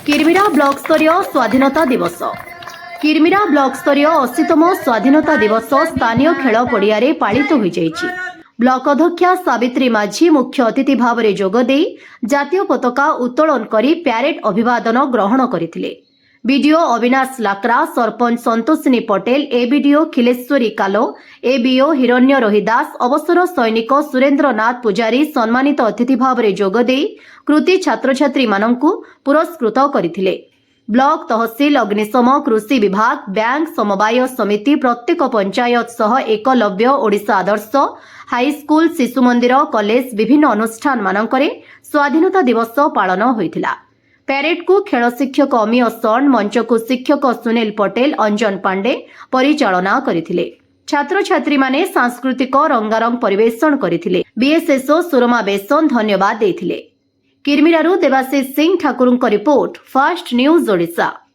Kirmira block स्तरीय स्वाधीनता दिवस किरमिरा ब्लॉक स्तरीय 80तम स्वाधीनता दिवस स्थानीय खेल पड़ियारे पालित हो जाइछि। ब्लॉक अध्यक्षा सावित्री माझी मुख्य अतिथि भाव में जोगदे जातीय पताका उत्तोलन करी प्यारेड अभिवादन ग्रहण करथिले। बीडीओ अविनाश लाकरा, सरपंच संतोषिनी पटेल, एबीडीओ खिलेश्वरी कालो, एबीओ हिरण्य रोहिदास, अवसर सैनिक सुरेन्द्र नाथ पुजारी सम्मानित अतिथि भाव में जोगदे कृति छात्र छात्री मानंकु पुरस्कृत करथिले। ब्लॉक तहसील, अग्निशम, कृषि विभाग, बैंक, समवाय समिति, प्रत्येक पंचायत सह एकलव्य, ओडिशा आदर्श, हाईस्कूल, शिशु मंदिर, कॉलेज विभिन्न अनुष्ठान मानकरे स्वाधीनता दिवस पालन होइथिला। पैरेड को खेल शिक्षक अमीय सन, मंच को शिक्षक सुनील पटेल, अंजन पांडे परिचालना करथिले। छात्र छात्री माने सांस्कृतिक रंगारंग परिवेषण करथिले। बीएसएसओ सुरमा बेसन धन्यवाद देथिले। किरमिरारू देवाशीष सिंह ठाकुरଙ୍କ रिपोर्ट, फास्ट न्यूज ओडिशा।